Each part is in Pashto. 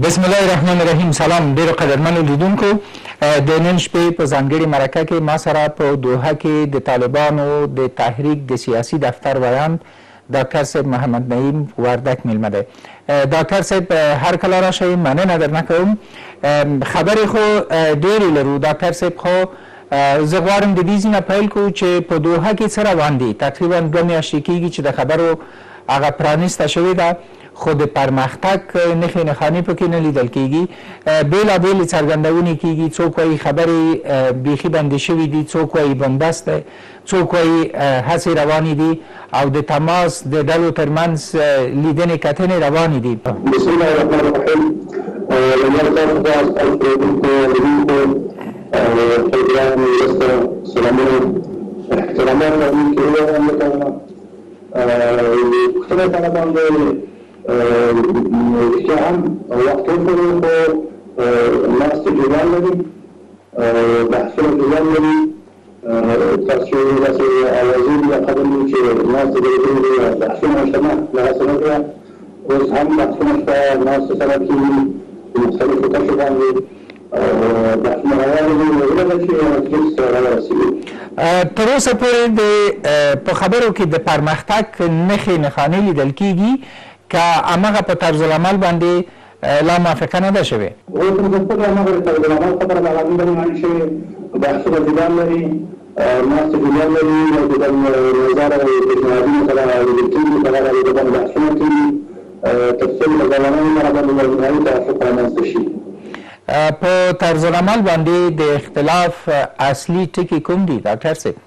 بسم الله الرحمن الرحیم. سلام ډیرو قدرمنو لیدونکو. د نن شپې په ځانګړې مرکه کې ما سره په دوحه کې د طالبانو د تحریک د سیاسي دفتر ویاند ډاکټر صاحب محمد نعیم وردک میلمه دی. ډاکټر صاحب هر کله راشئ، مننه درنه کوم. خبرې خو ډېرې لرو ډاکټر صاحب، خو زه غواړم د دې ځینه پیل کړو چې په دوحه کې څه روان دي. تقریبا 2 میاشتې کېږي چې د خبرو هغه پرانیسته شوې ده، خو د پرمختګ نښې نښانې پکې نه لیدل کېږي. بېلابېلې څرګندونې کېږي، څوک وایي خبرې بیخي بندې شوي دي، څوک وایي بندست دی، څوک وایي هڅې روانې دي او د تماس د ډلو ترمنځ لیدنې کتنې روانې دي. بسم الله الرحمن الرحیم. احترامات پوښتنه کړې باندې اشتعام وقتين كله ناس جوال لري بحثونه جوال لري تاسو داسې اوازې یا خبرې چې ناس د دې بحثونه شته لا سره اوس هم بحثونه شته ناس سره کېږي مختلفو طرحو باندې بحثونه روان دي ولکه چې مجلس راسي. تر اوسه پورې په خبرو کې د پرمختګ نښې نښانې لیدل کېږي که هماغه په طرز العمل باندې لا موافقه نه ده شوې؟ اوس په هماغه طرز العمل خبره د عالمي باندې شوې بحثونه جدال لري، ناس جدال لري او د وزارت پیشنهادونه سره لیدل کېږي، په هغه باندې بحثونه کېږي تر څو د ځوانانو سره باندې نهایي توافق رامنځته شي. په طرز العمل باندې د اختلاف اصلي ټکي کوم دي ډاکټر صاحب؟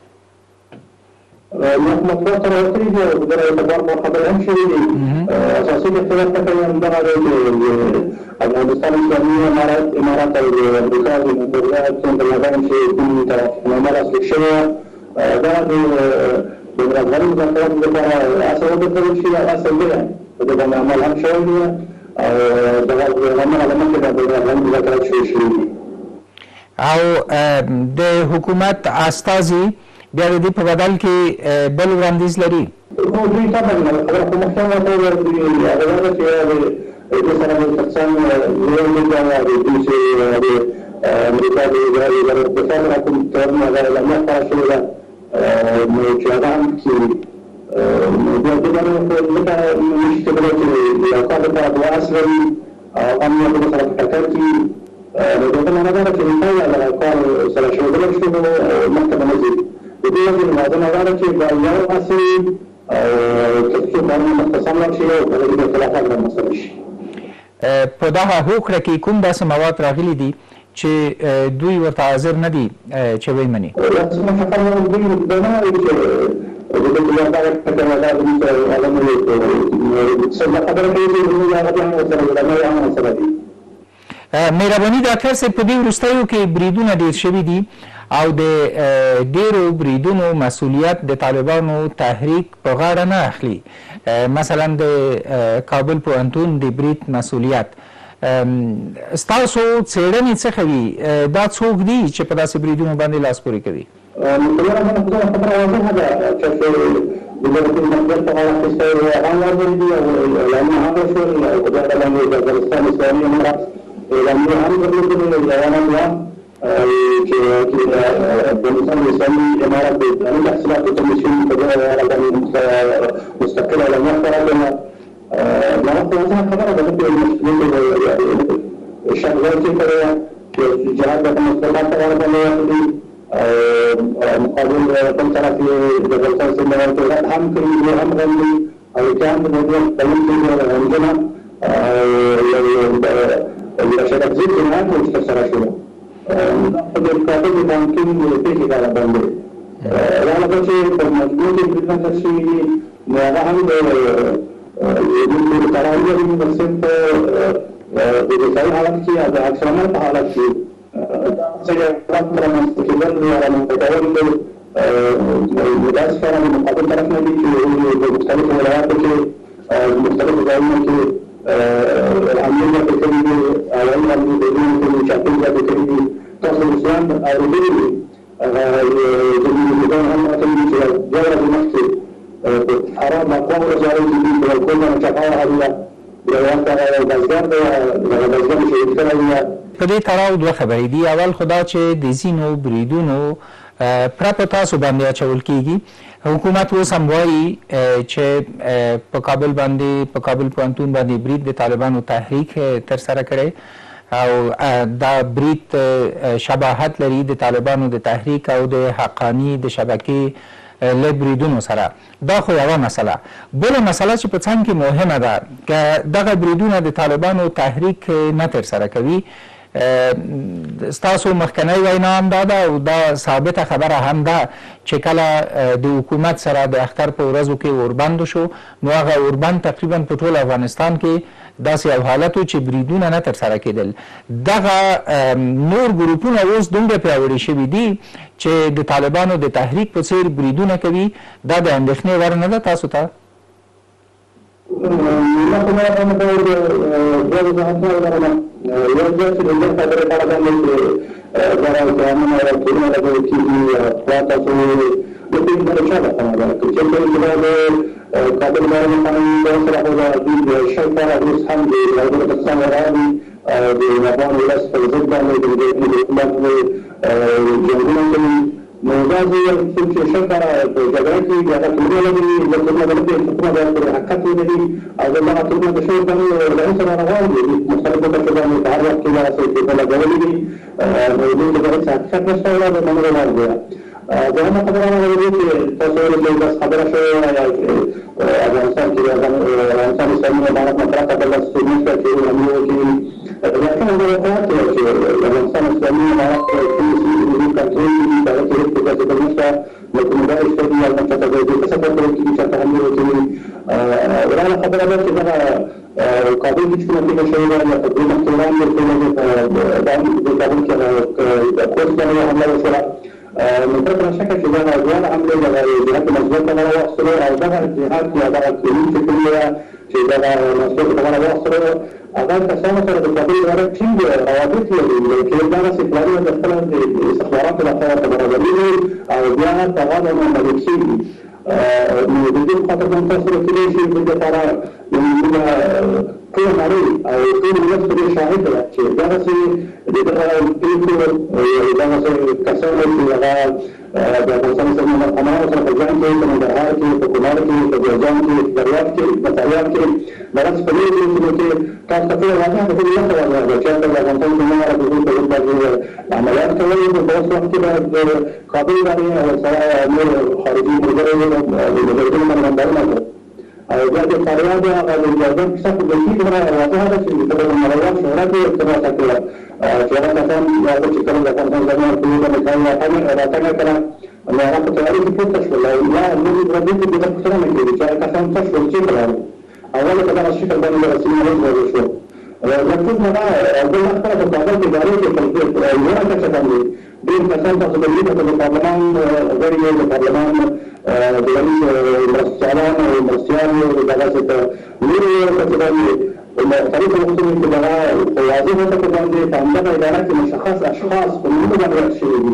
مطلب سره ورتري دي او د اعتبار په خبره هم شوي دي. اساسي اختلاف ټکی همدغه دی چې افغانستان اسلامي امارات او د امریکا د متحده ایالاتو چې کوم توافقنامه لاسلیک شوې دا د افغاني مذاکراتو لپاره اصل وګرځول شي، اصل دی په دې باندې عمل هم شوی دی او دغه نامه له مخکې د افغاني مذاکرات شوي دي او د حکومت استازي بیا د دې په بدل کې بل وړاندیز لري. خو دوی طبعا خبره په محکمه توګه دوی هغه ده چې د سره د ترڅنګ یو لیکه د دوی چې د امریکا د اجرایي ادارې د دفاع کوم تړون هغه اعلامیه خپاره شوې ده نو چې هغه هم کېږي نو بیا دې باندې لکه نشي کېدلی چې د یو کار لپاره دوه اس لري او هم یو بل سره په ټکر کې نو دغه معنا ده چې انتهایی هغه کار سره ښودلی شو نو مخکې به نه ځي. د دې وجې لازمه ده چې دا یو هڅې تر څو کارونه مختصر لاړ شي او په دې کې اختلافات رامنځته نه شي. په دغه هوکړه کې کوم داسې مواد راغلي دي چې دوی ورته حاضر نه دي چې ویې مني؟ رسمي خبره دوی دا نه وایي چې د دې لپاره دا خبره کوي چې دوی هغه هم ورسره هم ورسره دي. مهرباني ډاکټر صاحب، په دې وروستیو کې بریدونه ډېر شوي دي او د ډېرو بریدونو مسؤلیت د طالبانو تحریک په غاړه نه اخلي. مثلا د کابل پوهنتون د برید مسؤلیت ستاسو څېړنې څه ښیي؟ دا څوک دي چې په داسې بریدونو باندې لاس پورې کوي؟ خبره واضحه ده چې د دولتي مقدس په غاړه اخیستی هم ورغلي دي او اعلانونه هم وشول او په دغه باندې د افغانستان اسلامي امارات اعلانونه هم درلودلې اعلانات وه چې د افغانستان اسلامي امارات د اسلامي تحصیلاتو کمیسیون په دغه اړه باندې مستقله اعلامیه خپره کړې. دا واضحه خبره ده چې شک ځای کې کړی وه چې جهاد د مستقلات په اړه باندې واخلي مقابل بل طرف یې د افغانستان اسلامي امارات هم کړي دي هم غلي او چې هم د موضوع کوونکي غمجنه شرف ضد جنایت ترسره شوه په دې کاتب باندې د پیښې کار باندې راغله چې په مجموع کې بریدونه تر شوي دي نو هغه هم د تراویح د مسلم په د دفاعي حالت کې یا د عکس العمل په حالت کې څنګه رامنځته کېدل یا رامنځته کول د داسې کار د مقابل طرف نه دي چې د مختلفو ولایاتو کې مختلفو ځایونو کې حملې پرې کړي دي، هوایي حملې پرې کړي دي، چاپلوسي پرې کړي دي. تاسو روسیان اورېدلي دي زموږ هم راغلي دي چې دوه ورځې مخکې حرام مقام ولسوالۍ کې دي چې کومه چپاوه هغه یو وخت هغه بزګر دی د ځګر شهید کړی یا په دې تړاو دوه خبرې دي. اول خو دا چې د ځینو بریدونو پرته تاسو باندې اچول کېږي. حکومت اوس هم وایي چې په کابل پوهنتون باندې برید د طالبانو تحریک ترسره کړی او دا برید شباهت لري د طالبانو د تحریک او د حقانی د شبکې له بریدونو سره. دا خو یوه مسله. بله مسله چې په څنګ کې مهمه ده که دغه بریدونه د طالبانو تحریک نه ترسره کوي، ستاسو مخکنی وینا هم دا ده او دا ثابته خبره هم ده چې کله د حکومت سره د اختر په ورځو کې اوربند شو نو هغه اوربند تقریبا په ټول افغانستان کې داسې یو حالت و چې بریدونه نه ترسره کېدل. دغه نور ګروپونه اوس دومره پیاوړي شوي دي چې د طالبانو د تحریک په څېر بریدونه کوي. دا د اندېښنې وړ نه ده تاسو ته؟ ما خو ما باندې دوه وضاحتونه ولرم. یو ځای چې د دې خبرې په اړه باندې چې دا قانون او قانون لګول کېږي خو تاسو د دې په اړه څه خبره کوي چې په دې باندې کابل باندې باندې سره هغه د شوکر اوس هم د افغانستان راوي د نظام ولاس په ضد باندې د حکومت جنګونه کوي. نو دا چې شوکر په جګړه کې د ټولو لګي د ټولو لګي حکومت د حرکت لري او د ټولو د شوکر باندې سره راوي مختلفو کسانو په هر وخت کې راځي چې په لګولې دي نو د دې د حرکت نشته ولا د منځ راځي. دا هم خبره نه لري چې تاسو له دې خبره شوی افغانستان کې افغانستان اسلامي امارات مطرح کړل چې موږ چې موږ کې دا څنګه وکړو چې افغانستان اسلامي امارات کې کنټرول دي دا چې په دې کې موږ نو کومه دا چې د افغانستان د دې څه په توګه چې تاسو هم وکړي دا خبره ده چې دا کابل کې کومه څه شوی دا په دې مختلفان د کابل کې د کوڅه باندې حمله وشوه. من فترة شكل في هذا الجهاد عملي جهات مزبوطة ولا وصلوا أو ظهر جهات يا ظهر كلين في كلية في ظهر مزبوطة ولا وصلوا أظن تسامح بالقبيل ولا تشيل روابط كي درس إقلالية دخلت استخبارات الأخوات البرازيلية أو جهات تغاضى من الملكسي بدون خاطر منتصر كلية شيء بدأ ترى من كل مريض أو كل نفس شاهد شيء درس درس كسر في الغال بأفغانستان سمي القمار وصل الجان كي كمدرهار كي كقمار كي كجوزان كي كدريات كي بطريات كي درس قليل كي كان تفير واضح بكل يوم واضح كان أفغانستان سمي ربهم بجد عمليات كويس بوصل وقت بعد قابل عليه سواء أمور خارجي مجرد لمجرد من دولة جاءت الطريقة الجازم كسب الجديد هنا واضحة في تبع المرايات شهرات اتباع سكرة شهرات كان يأخذ شكل لكن زمان كلنا مكان راتنا كنا لا رأت تعرف كيف تشغل لا الذي بديت بذكر من كذي جاء كسام تشغل شيء أول كذا الشكل بني رسمي ولا شو لكن هذا أقول أكثر تطابق إدارية التنفيذ ولا كشكل دين كسام تقبل البرلمان غير البرلمان برئيس المرسالان والمرسيان ودراسة ميرو كتباني الطريق المقصود في الدراء ووظيفة كتباني فعندما إدارات مشخص أشخاص كلهم من الشيء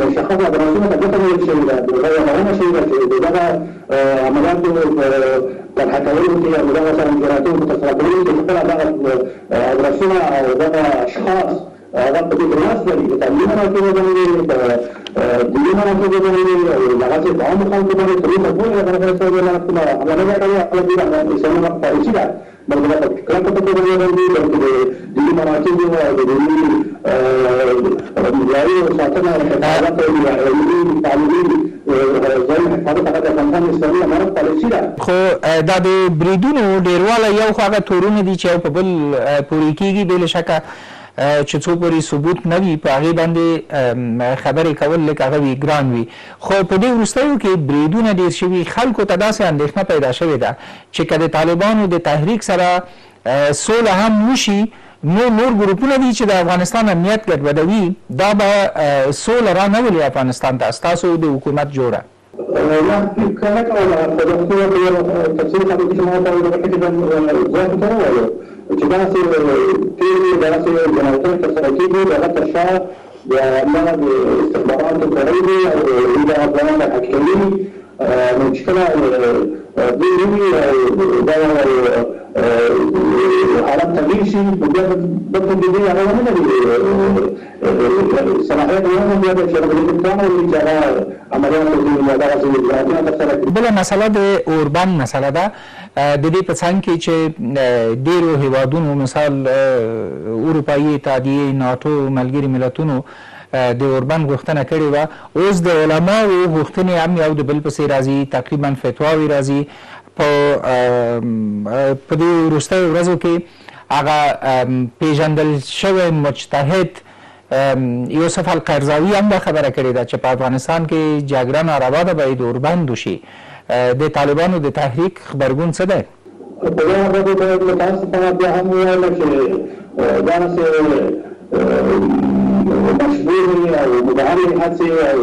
مشخص دراسة كتباني الشيء بغير مهمة شيء بدأ عمليات الحكاوي في مدرسة الجراتين متصرفين في مثل دراسة أو أشخاص ربط الناس تعليمنا كذا ديننا كذا لغاية العام خالد كذا تريد تقول يا أخي سوي لنا كذا على نجاح كذا على دينا يسمونه فايشيدا بالضبط كلام كذا كذا دين مراكز دين ملاي وساتنا الحفاظات التعليمين زي حفاظات هذا كمان إسلامي مرة فايشيدا. خو دا د بریدونو ډیرواله یو خو هغه تورونه دي چې په بل پوری کیږي بل شکه چې څو پورې ثبوت نه وي په هغې باندې خبرې کول لږ هغه وي ګران وي. خو په دې وروستیو کې بریدونه ډېر شوي، خلکو ته داسې اندېښنه پیدا شوې ده چې که د طالبانو د تحریک سره سوله هم وشي نو نور ګروپونه دي چې د افغانستان امنیت ګډوډوي دا به سوله را نه ولي افغانستان ته ستاسو د حکومت جوړه. كانت تفسير حديث ما قال دراسة جنايات التسريبية لغة الشعب ومنع استخبارات الضريبة وإذا أبواب الحكيمين مشكلة دوی ویني دا حالت تغییر شي بیا دلته د دې هغه ونه لري صلاحیت نه لري چې د امکان او اجازه عملیات کوي دا راځي بله مسله د اوربان مسله ده د دې په څنګ کې چې ډیرو هیوادونو مثال اروپایي اتحادیې ناټو ملګري ملتونو د اوربان غوښتنه کړې وه اوس د علماو غوښتنې هم یو د بل پسې راځي تقریبا فتواوې راځي په دې وروستیو ورځو کې هغه پیژندل شوی مجتهد یوسف القرضاوي هم دا خبره کړې ده چې په افغانستان کې جګړه ناروا ده باید اوربند وشي د طالبانو د تحریک خبرګون څه دی؟ په دې اړه باید متاسفانه بیا هم ووایو چې داسې مشبوهې او مدعمې هڅې او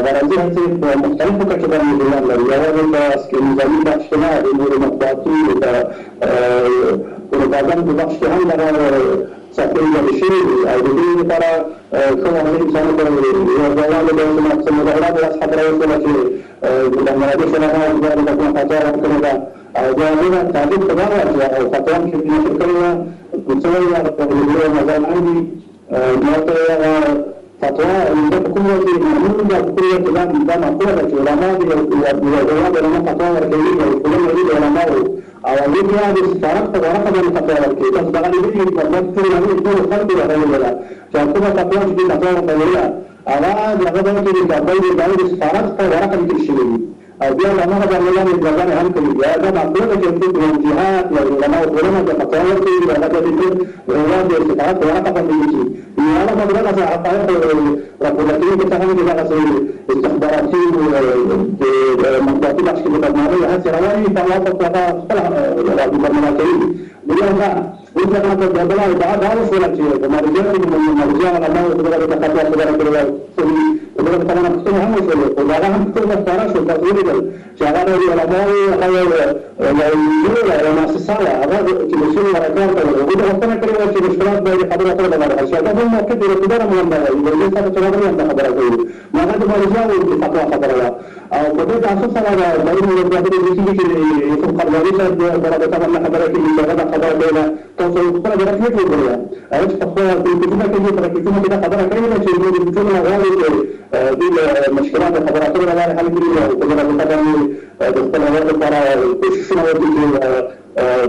غرضي هڅې په مختلفو کچو باندې جریان لري یوازې په نظامي بخش کې نه د نورو مطبوعاتي د پروپاګند په بخش کې هم دغه څپې شوي او د دې لپاره کوم عملي انسانو ته یو ځوان د مظاهرات لاس خبره وشوله چې د بنګلادیش هغه د کومه فتوا ورکړې ده او د هغې تعلیق په دا وه چې فتوا هم چې نشر کړې وه څه وایي هغه په نظر لاندې ماته هغه فتوا دا په کوم ځای کې معلوم ده په کوم ځای کې دا معقوله ده چې علما د یو ځوان د علما فتوا ورکوي او ټولنه لري د علماو او هغې بیا د سفارت په ورقه باندې فتوا ورکوي تاسو دغه لیدلي مطلب ټول ټولو خلکو هغه ویله چې کومه فتوا چې دوی فتوا ورته ویله هغه د هغه ځای کې د کابل د سفارت په ورقه لیکل شوي وي او بیا د هماغه باندې اجازه هم کوي بیا دا معقوله ده چې د جهاد یا علماو ټولنه د فتوا ورکوي هغه د هېواد د سفارت په ورقه باندې لیکي هغه خبره ده چې حقایق راپورټوي چې څنګه دغه استخباراتي د مطبوعاتي بخش کې د بدنامۍ هڅې روانې په هغه وخت هغه خپله برنامه کوي بیا دا اوس هغه په بله ادعا دا وشوله چې د مارجیانو علماو دغه د فتوا خبره کړې وه دغه طبعا پوښتنې هم وشولې خو هغه هم ټول ښکاره شول تاسو ولیدل چې هغه د علماو هغه یوه مؤسسه وه هغه چې د شوي حرکات ته هغوی ته غوښتنه کړې وه چې مشکلات باید خبره اتره ته ورغل شي هغه بل موقع د رسېدنه هم همدا وایي د دې سره چې هغه هم دا خبره کوي نو هغه د مارجیانو د فتوا خبره وه او په دې تعصب سره د بهرني وزارتونو لیکلي چې یوسف قرضاوي صاحب دغه د کابل نه خبره کوي چې هغه دا خبره کوله تاسو خپله د رسمیت وګورئ هغه چې په خپله ټلویزیونونه کې دي په ټلویزیونونو کې دا خبره کړې ده چې دوی د ټولنه غواړي چې دوی له مشکلاتو خبره اترو له لارې حل کړي او په دې رابطه باندې د خپل هېواد لپاره کوښښونه وکړي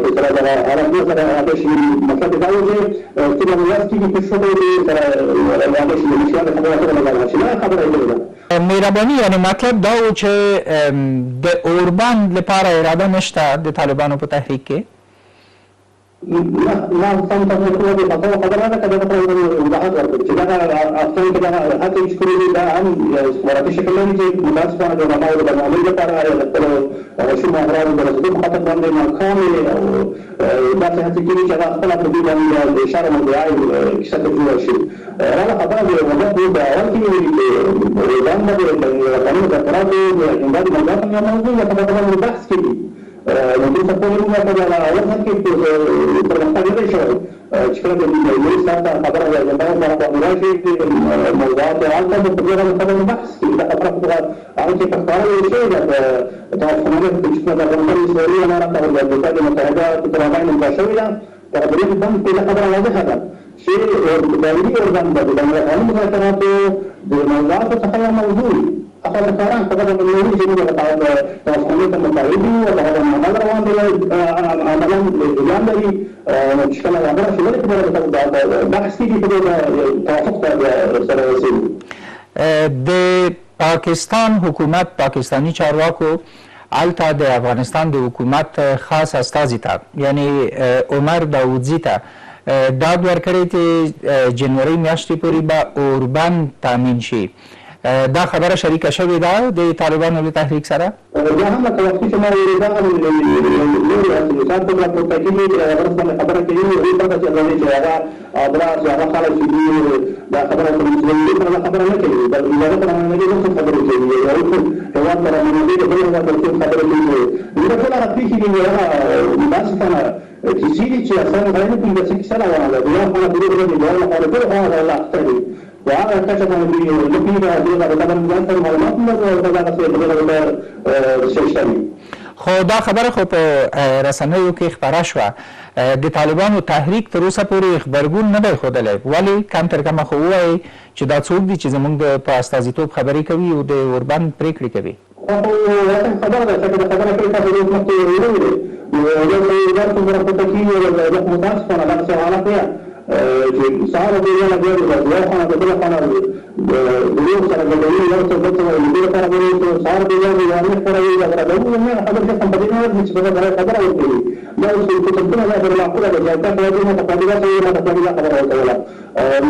چې سره دغه حالتونو سره هغه شي مطلب دا و چې څومره میاشت کېږي کوښښ وکړي سره هغه شي د مشکلاتو خبره اترو له لارې شي دا خبره یې کړې ده مهرباني یعنی مطلب دا و چې د اوربند لپاره اراده نشته د طالبانو په تحریک کې ما سم تاسو ته د فتوا خبره ده کله په وضاحت ورکړم چې دا اصل کې دا هڅه چې کړې دا هم استخباراتي شکل لري چې متاسفانه د علماو د برنامې لپاره خپل شوم اغراض د رسېدو په خاطر باندې ناکامې او داسې هڅې کېږي چې هغه خپله په دې باندې د اشاره مدعای کیسه ته جوړه شي هغه خبره د وضاحت په اول کې ویلي چې اوربند د قانون د اعتراضو د امداد موضوعات هم یو موضوع ده په باندې بحث کېږي نو دوی ته پوهې موږ په دغه اول ځل کې پرمختګ نه دی شوی چې کله د لوی ساعته خبره د علماو سره باندې راشي موضوعات هلته په دې باندې خبره بحث کېږي دا خبره هغه چې په ښکاره ویل شوې ده په تاسفانه چې د افغانستان اسرائیلي امارت او د امریکا متحده طالبان امضا شوې ده په دې باندې دا خبره واضحه ده چې دایري اوربند د بینالمللي مذاکراتو د موضوعاتو څخه یو موضوع اخر کاران په دغه نوري چې موږ تاسو ته متعهدي او هغه عمل روان دي عملاً اعلان لري چې کله هغه شوی دی په بحث کې په توافق سره رسېږي د پاکستان حکومت پاکستانی چارواکو الته د افغانستان د حکومت خاص استازي ته یعنی عمر داودزي ته ډاډ ورکړی چې جنوري میاشتې پورې به اوربند تامین شي دا خبره شریکه شوې ده د طالبانو له تحریک سره بیا هم لکه وختي چې ما ویلي دا هم نورې اصلیسات په راپورته کېږي چې هغه باندې خبره کوي هغوی پته چې هغه هغه ادراس هغه خلک چې دوی دا خبره کوي چې دوی سره خبره نه کوي د اجازه په نامه باندې څه خبرې کوي یو هېواد سره باندې د بل هېواد سره خبرې کوي دا ټول هغه پېښې دي هغه متاسفانه کیسې دي چې اصلا غیر کوم داسې کیسه روانه ده بیا خو د دې ورځې د لپاره ټول هغه الله اخته دي وهذا اكتشف ان في معلومات من الشيء خو دا خبره خو په رسنیو کې خپره شوه د طالبانو تحریک تر اوسه پورې خبرګون نه دی ښودلی ولې کم تر کمه خو ووایي چې دا څوک دي چې زموږ په استازیتوب خبرې کوي او د اوربند پرېکړې کوي خبره ده چې خبره کوي تاسو د مخکې ویلي یو دا څومره په تکي د متاسفانه دا څه حالت دی چې سهار د یو نه دی د یو خانه د بل خانه د یو سره د یو څه د دې لپاره د سهار د یو نه خبرې دا د نه خبره چې په دې نه چې خبره وکړي دا څه چې څنګه نه غواړي معقوله ده چې تاسو د دې په اړه خبره وکړه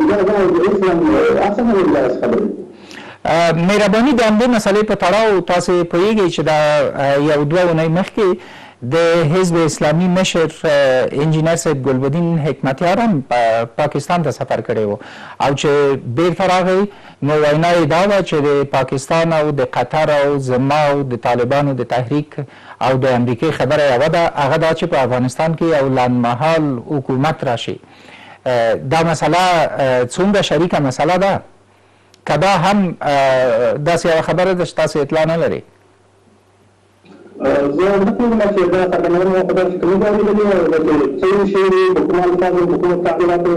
دا د اسلام اصلا نه خبره مهرباني د همدې مسلې په تړاو تاسو پوهیږئ چې دا یو دوه اونۍ مخکې د حزب اسلامي مشر انجینر صاحب ګلبدین حکمتیار هم پاکستان ته سفر کړی و او چې بیرته راغی نو وینا یې دا وه چې د پاکستان او د قطر او زما او د طالبانو د تحریک او د امریکې خبره یوه ده هغه دا چې په افغانستان کې یو لنډمهال حکومت راشي دا مسله څومره شریکه مسله ده که دا هم داسې یوه خبره ده چې تاسو اطلاع نه لرئ زه نه پوهېږم چې دا څرګندونه په داسې کومې اورېدلې ده چې څه شی د کومه الفاظو د کومو تعبیراتو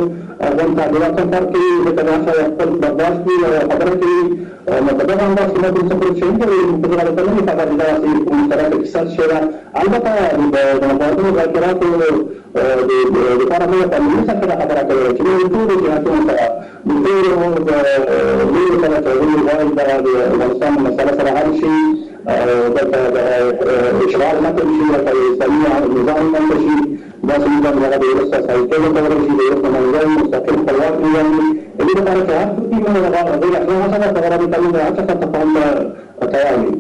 ځان تعبیرات هم کار کوي ځکه دا شاید خپل برداشت وي او خبره کوي نو په دغه انداز کې موږ څه کولی شو چې په دغه ډول نه خبرې داسې مشترکه کیسه شوې ده البته د مفاهیمو مذاکراتو دپاره موږ په ملي سطح کې خبره کوله چې موږ ټولو جهتونو سره د ټولو لویو سره چې هغوی غواړي دغه د افغانستان مسله سره حل شي اشغال مطلب شي یا اسلامي نظام مطلب شي دا څنګه موږ د ولس سایټونو ته ورشي د ولس نظام مستقل خپلواک نظام د دې لپاره چې هر څوک یې موږ د اخلاق سره خبرې کوي دا هڅه ته تیار وي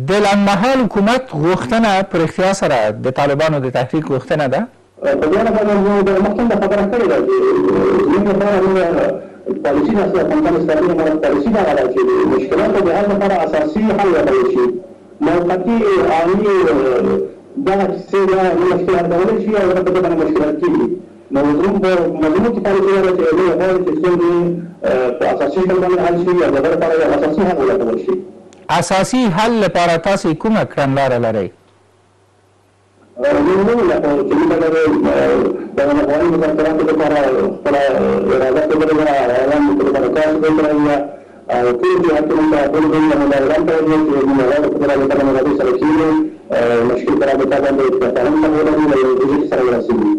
د لنډمهال حکومت غوښتنه پر اختیار سره د طالبانو د تحریک غوښتنه ده په دې لپاره موږ مخکې خبره کړې ده چې موږ لپاره پالیسي د افغانستان اسلامي امارت پالیسي دا ده چې د مشکلاتو د حل لپاره اساسي حل وکړل شي موقتي عالي دغه کیسې دا مشکل حلولی شي او په دې باندې مشکلات کېږي نو زموږ په مضمون کې پالیسي ده چې موږ غواړو چې ستونزې په اساسي ډول باندې حل شي او د هغې لپاره یو اساسي حل ولټول شي اساسي حل لپاره تاسې کومه کړنلاره لرئ موږ نومو چې موږ د افغاني مذاکراتو لپاره خپله اراده کړې ده روان په لپاره کار کوي او ټول جهتونو ته ټول ډول مداخلات کوي چې موږ غواړو په دغه لپاره موږ سره کېږو مشکل پر رابطه باندې تفاهم ته ولرو له یو ځای سره ورسېږو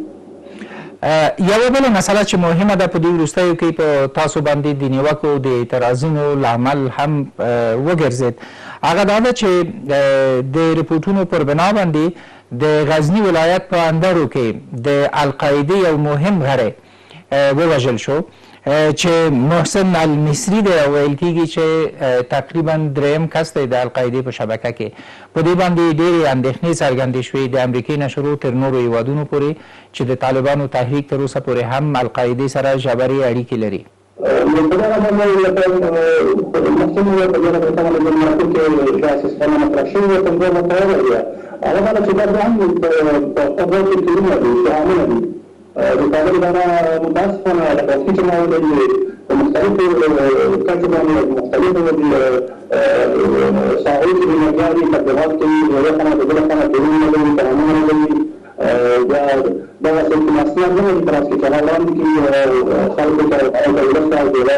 یوه بله مسله چې مهمه ده په دې وروستیو کې په تاسو باندې د نیوکو د اعتراضونو لامل هم وګرځېد هغه دا ده چې د ریپورټونو پر بنا باندې د غزني ولایت په اندرو کې د القاعدې یو مهم غړی ووژل شو چې محسن المصري دی ویل کېږي چې تقریبا دریم کس دی د القاعدې په شبکه کې په دې باندې ډېرې اندېښنې څرګندې شوې د امریکې نه شروع تر نورو هیوادونو پورې چې د طالبانو تحریک تر اوسه پورې هم القاعدې سره ژورې اړیکې لري په دغه باندې مخکې په دغه ډول د جماعتو کې دا سیستم مطرح شوی و کوم ډول مطرح دی هغه دا چې دا هم په خبرو کې کلونه دي شامل دي د کابل اداره متاسفانه د وقتي جماعتو په مختلفو کچو باندې مختلفو ساحو کې د مجاري تبلیغات کوي د یوه خانه د بله خانه ټولونه کوي ترانونه کوي دغه سلطناسیان نه دي تر اوسه چې هغه وړاندې کړي خلکو ته د ولس د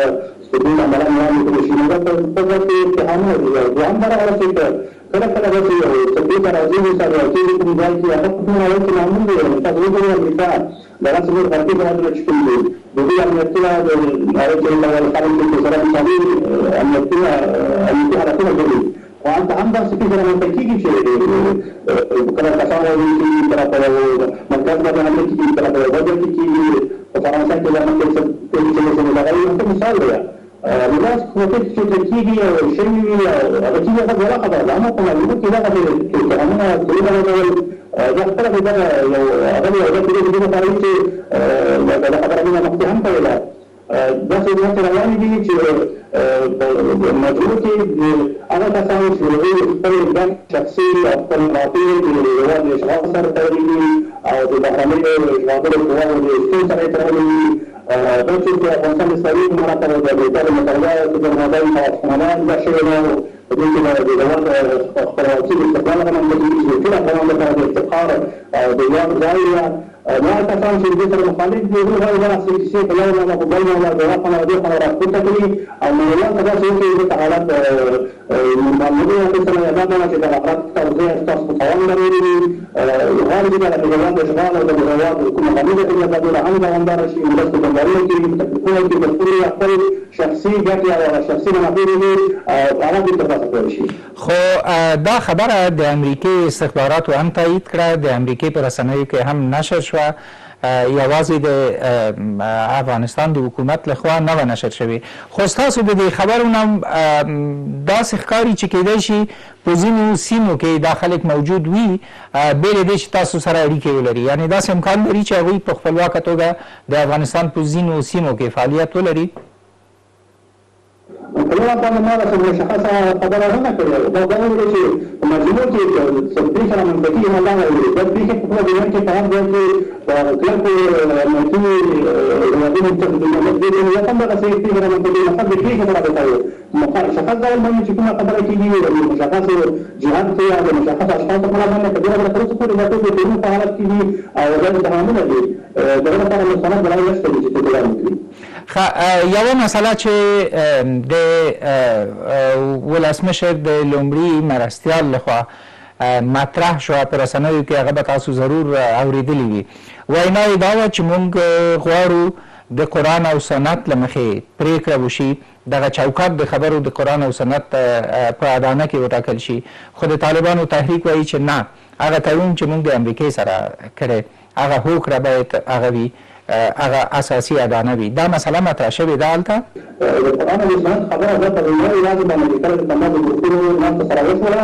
ستونزو عملا وړاندې کړي شي نو په دغه کې اتهامونه دي دوهم دا راغلی چې کله کله داسې یو څپې ته راځي مثال واقعي کوم ځای کې هغه په کومه وایي چې معمول دی تاسو وګورئ امریکا دغه څه نور غربي هېوادونه چې کوم دي د دې امنیتونه د هغې چې خلک چې سره مثالي امنیتي حالتونه کوي خو هلته هم داسې پېښې رامنځته کېږي چې کله کسان وایي چې کله په یو مرکز باندې حملې کېږي کله په یو بل ځای کې کېږي په فرانسه کې دا مخکې څه پېښې چې د هغې یو مثال دی نو داسې حکومتونه چې کېږي او شوي وي هغه چیز هغه جلا خبره ده اما په معلومات کې دغه اتهامونه کلونه ډول دا خپله د دغه یو هغه یو ځای کې د دې لپاره چې دا خبره مینه مخکې هم کوله داسې هڅې روانې دي چې په مجموع کې هغه کسان چې هغوی خپل ګڼ شخصي او خپل منافع د هېواد له اشغال سره تړلي دي او د بهرنیو اشغالګرو قواو د شتون سره یې تړلي دي دا چې د افغانستان اسلامي امارت او د امریکا د متحده ایالاتو د متحده سازمانان دا شوی ده په دې کې د هېواد خپلواکي د استقلال غنم بدلېږي د ټول افغانانو لپاره د افتخار د ویاړ ځای ده. دا کسان چې دې سره مخالف دي هغوی باید دغسې کیسې په یو نه په بل نه د یوه خوا نه دې خوا نه راپورته کړي او نړیوال ته داسې وکړي دلته حالت معلومي اخیستنه یا دا نه چې دغه حالت توضیح ستاسو په تاوان لرلي دي غواړي چې دغه د هېواد د اشغال او د هېواد کومه غمیزه کړي دا ډېره هم دوامداره شي مرستې بمبارونه کړي تکلیفونه کړي د خپلې خپل شخصي ګټې او شخصي منافع دي هغه دې ترلاسه کړی شي. خو دا خبره د امریکې استخباراتو هم تایید کړه، د امریکې په رسنیو کې هم نشر شوه، یوازې د افغانستان د حکومت لخوا نه و نشر شوې. خو ستاسو د دې خبرو نه داسې ښکاري چې کیدای شي په ځینو سیمو کې دا خلک موجود وي بې له دې چې تاسو سره اړیکې ولري، یعنې داسې امکان لري چې هغوی په خپلواکه توګه د افغانستان په ځینو سیمو کې فعالیت ولري؟ په یوه باندې ما داسې مشخصه خبره نه کړې دا ویلې چې په مجموع کې څه پېښه رامنځته کېږي ما دا ویلې دا پېښې په خپله دنیا کې په هر ځای کې په کلکو امنیتي هېوادونو څخه د دولت دې یا هم دغسې پېښې رامنځته کېږي مقصد د پېښې په رابطه وي مشخص ډول باندې چې کومه خبره کېږي د مشخصو جهاد کې یا د مشخصو اشخاصو په اړه باندې په دې ډول تر اوسه پورې دا ټول د ټولنې په حالت کې دي او دا د تمامونه دي د هغه لپاره مستند دلایل نشته چې څه بیان وکړي. یوه مسله چې د ولسمشر د لومړي مرستیال لخوا مطرح شوه په رسنیو کې هغه به تاسو ضرور اورېدلې وي. وینا یې دا وه چې موږ غواړو د قرآن او سنت له مخې پرېکړه وشي، دغه چوکاټ د خبرو د قرآن او سنت په اډانه کې وټاکل شي. خو د طالبانو تحریک وایي چې نه، هغه تړون چې موږ د امریکې سره کړی هغه هوکړه باید هغه وي، هغه اساسي اډانه وي. دا مسله مطرح شوې ده هلته؟ د قرآن او سنت خبره ده په لومړۍ ورځ باندې کله چې تمام د ګروپونو ناسته سره وشوله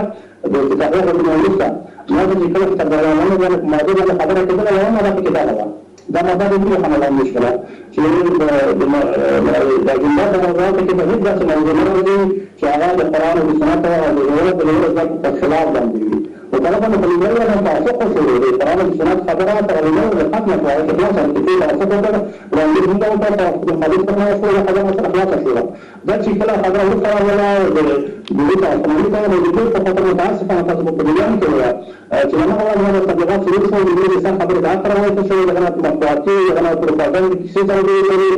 د اتفاقیه غوښتنه وروسته ما چې کله چې ترجمانانو باندې په ماده باندې خبره کېدله یوه ماده پکې دغه وه دا ماده د نورو خانه لاندې شوله چې د اجنډا په موضوعاتو کې به هېڅ داسې موضوع نه راځي چې هغه د قرآن او سنت او د هېواد د لوړو زده کړو په خلاف باندې وي. وطلب أن في الولاية لم تعصق في قرار السنات خبرات الرجال للحكم في عيادة الوصل في تعصق وكذا وأن هم دون تعصق الحديث كما يقول هذا مثلا أخلاق الشورى ده شيء كلا خبر وصل ولا بيجي أصلا كان بيجي فقط متعصب أنا تصب باليوم كذا كلام هو هذا التبليغات في الوصول بيجي إنسان خبر تعثر ولا تشوي لغنا مقطوعاتي لغنا بروباغندا كيسة زوجي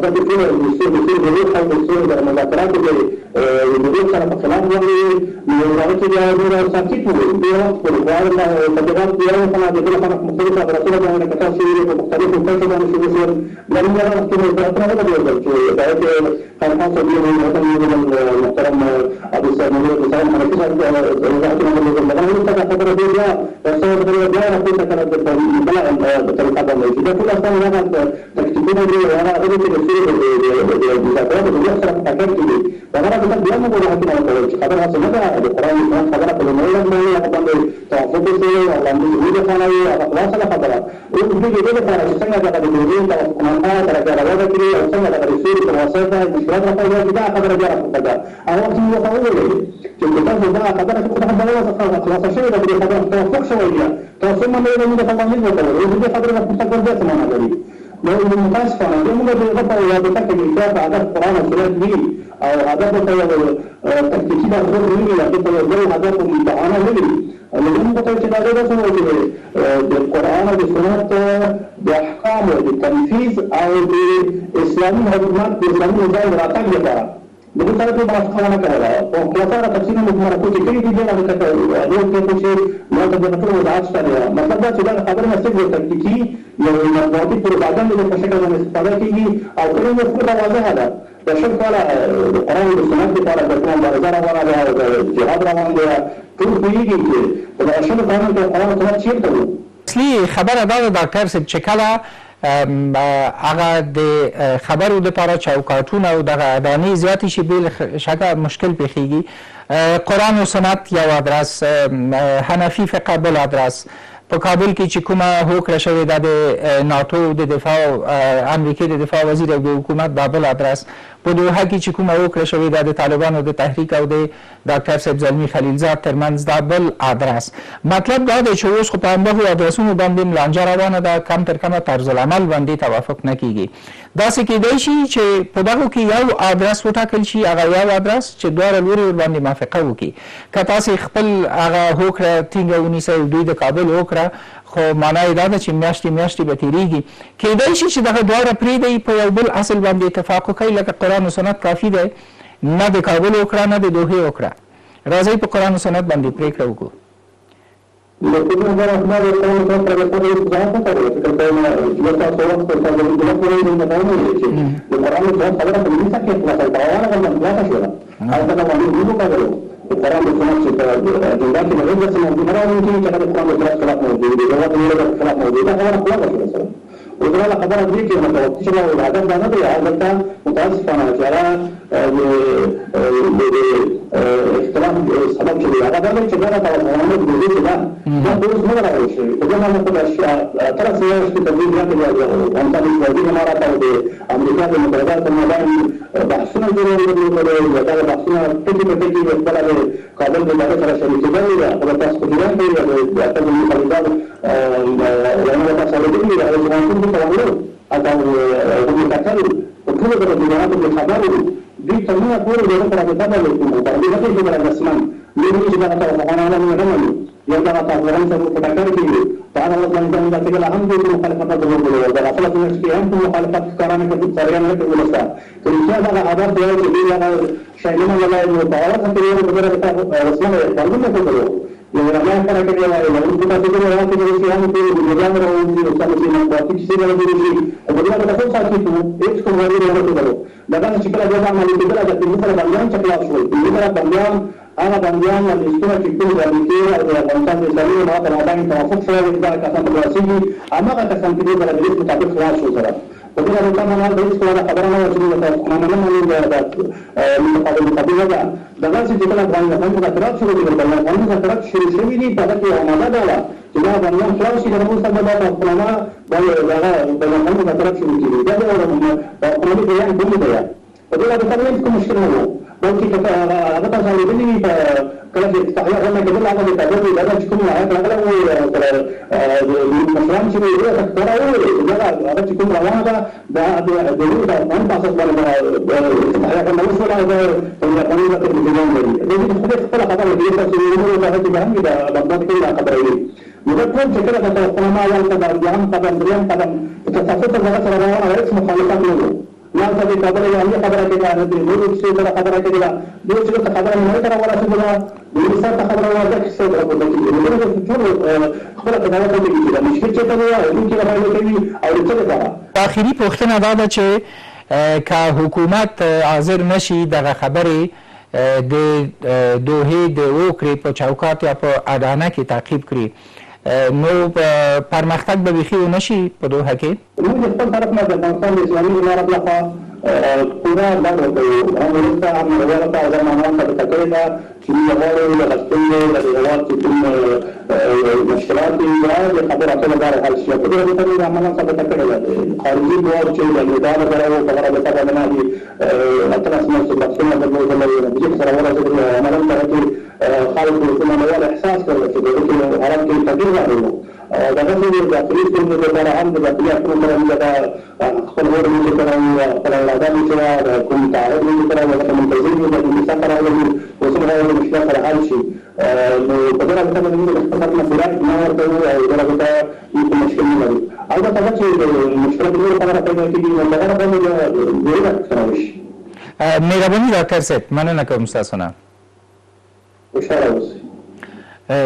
ده بيكون بيصير بيروح أو بيصير ده مذاكرات بيجي كلام خلاف يعني من ذلك ده ساكت تبليغات بيان كما يقول خلق مختلفة برسولة يعني كتاب سيري ومختلف مختلفة يعني شو بيصير لأن أنا أحكي البراتنا هذا بيقول بعد كان حاصل بيه من المحترم أبو سعد منير بسام أنا كذا وزعت من الموضوع أنا لسه خبر بيجا بس هو بدل بيان أقول كان بلا بطريقة بعمل كذا كل أصلا هذا تكتبون لي أنا أقول لك بسير بذكرات وبيحصل حاجات كذي فأنا بس بيان بقول لك أنا خبر هذا ماذا القرآن خبر كل ما يقول تعصب سيء ولا مجهود خلاوي أخلاص الخبرات ويجي يقول لك أنا سنة قبل الدين توقعنا ترى جرى كذي أو سنة قبل السير الوسائل المشكلات الخيرية كذا خبر جرى كذا أو في مقاولة كتاب ده خبر كذا خبر ولا خلاص شيء بدي خبر توقع شوية توصل من اللي من تمامين ولا ويجي خبر مستقبل ده سمعنا ذلك لو المتاسف أنا يوم ده بيغطى ولا بتأكد الكتاب عدد القرآن الكلام دي أو عدد تكتيكي ده غير مني لا تقول عدد متعانة مني الذين تتجدد في بالقرآن والسنة بأحكام التنفيذ أو بإسلامي حكومات بإسلامي نظام راتب يبقى بدون ذلك ما أفكرنا كذا وكذا تفسير مكمل كل شيء في جل هذا اليوم كيف شيء ما تجدد وضعات ثانية مثلا كذا خبر مسجد تكتيكي يعني مضبوطي بعدين من الشكل من استفادته أو كل يفكر واضح هذا بشر على القرآن والسنة على الإسلام بارزان ولا جهاد روان ده ټول پیږي چې دا اصل قانون ته قرآن سنت چیرته وو. اصلي خبره دا ده ډاکټر صاحب چې کله هغه د خبرو دپاره چوکاټونه او دغه اډانې زیاتې شي بې شکه مشکل پیښیږي. قرآن و سنت یو ادرس، حنفي فقه بل ادرس، په کابل کې چې کومه هوکړه شوې ده د ناتو د دفاع امریکې د دفاع وزیر او د حکومت دا بل ادرس، په دوحه کې چې کومه وکړه شوې ده د طالبانو د تحریک او د ډاکټر صاحب زلمي خلیلزاد ترمنځ دا بل ادرس. مطلب دا دی چې اوس خو په همدغو ادرسونو باندې لانجه روانه ده، کم تر کمه طرز العمل باندې توافق نه کیږي. داسې کیدای شي چې په دغو کې یو ادرس وټاکل شي، هغه یو ادرس چې دواړه لوري ورباندې موافقه وکړي. که تاسې خپل هغه هوکړه ټینګه ونیسئ، دوی د کابل هوکړه، خو معنا یې دا ده چې میاشتې به تېرېږي. کیدای شي چې دغه دواړه پرېږدئ، په یو بل اصل باندې اتفاق وکړئ، لکه قرآن و سنت کافي دی، نه د کابل هوکړه نه د دوحې هوکړه. راځئ په قرآن و سنت باندې پرېکړه وکړو. Después de haber armado el plan de trabajo de trabajo para que el tema yo está todo por saber de lo que es un trabajo de que lo paramos ya para la comunidad que la trabaja con la plaza sola hasta la mismo para el paramos con la chica de la que no es una primera vez que ya cuando tras la de la de la plaza sola وده لا خبر دي کې نو چې نو الهدف دا نه دی، البته متاسفانه چې هغه اختلاف سبب چې هغه دا چې دا تعامل د دې چې دا اوس نه راغلی شي په دې باندې په اشیاء طرف یې چې تدریج نه کوي او انت د دې امارات او د امریکا د متحدات المدن بحثونه جوړول دي، دا بحثونه ټکی په ټکی د خپل کابل د ادارې سره شریک دي او تاسو په دې کې د اتل مقالدات لانه تاسو د دې د تعامل atau komunikasi betul betul dengan berkabar di semua pun dia pernah berkabar itu tapi dia itu pada zaman ini juga tahu orang-orang yang ramai yang dah tahu orang semua berkabar itu para orang yang dah tinggal alhamdulillah mukhalafat dulu dan asal sekian pun mukhalafat sekarang itu sarian itu biasa kerja pada ada dia jadi yang saya ini malah bawa sampai yang beberapa rasanya kalau itu yang ramai para kerja yang kita juga orang kita yang itu juga orang itu sama sini buat sih kalau dulu kemudian kita pun saat itu kembali orang itu baru dan setelah dia amal itu ada di mana banyak ceklas di mana banyak yang istilah itu dan itu ada konsen di sana maka ada yang tawafuk saya kita akan berhasil ama kata sampai pada diri kita kelas saudara. Kemudian kita mengenal dari sekolah kabaran yang sudah kita mengenal dari kabinet dengan sejumlah banyak kita terap sudah banyak kita terap sudah ini pada kita ada jika banyak kelas sudah mustahil pada selama banyak kita terap sudah jadi orang kemudian yang belum ya. Kemudian kita lihat kemusyrikan bagi kita apa sahaja ini kalau kita hanya kita lakukan kita jadi ada cukup lah kalau masalah sih itu sekarang ada cukup lah ada dulu dan pasal pada saya akan masuk ada pengakuan itu jadi setelah kata kita semua kita kita dapat kita kabar ini maka pun sekarang kata selama yang pada kita satu terhadap orang lain mukhalafat dulu yang tadi kabar yang dia kabar kita ada di dulu sudah kabar kita dulu sudah kabar mereka orang sudah dulu saya kabar orang sudah kabar kita itu خپل خبره کوي چې مشکل څه دی او چې راځي کوي او څه ده. اخیری پوښتنه دا ده چې که حکومت حاضر نشي دغه خبرې د دوحې د وکړې په چوکاټ یا په اډانه کې تعقیب کړي نو پرمختګ به بیخي ونه شي په دوحه کې. موږ خپل طرف نه د افغانستان د اسلامي امارت لخوا پورا ډاډ ورکوو هم وروسته هم نړیواله ته ارزمانان ثابته کړې ده چې موږ غواړو له ستونزو د هېواد چې کوم مشکلات دي د خبرو اترو لپاره حل شي په دې حالت کې عملاً ثابته کړې ده خارجي قواو چې د نظام لپاره وو په هغه بساطه باندې دي اتلس مسو بحثونه درلودل د دې سره ورسېدل عملاً سره کې خلک د کوم نوال احساس کړل چې د دې حالت کې تغییر راغلی دغه څه د داخلي ستونزو لپاره هم د داخلي افکارو سره موږ د خپل هېواد موږ سره خپل اولادانو سره کوم تعهد موږ سره ورته منتظر یو د انسان سره راغلي اوس هم هغه مشکل سره حل شي نو په دغه حالت باندې موږ خپل مسؤلیت نه ورکوو او دغه ته هیڅ مشکل نه لري البته هغه چې مشکلات نور خبره پیدا کېږي نو دغه باندې ډېره سره وشي. مهرباني ډاکټر صاحب مننه کوم ستاسو نه. خوشحاله اوسئ.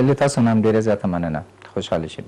له تاسو نه هم ډېره زیاته مننه. خوشحاله شئ.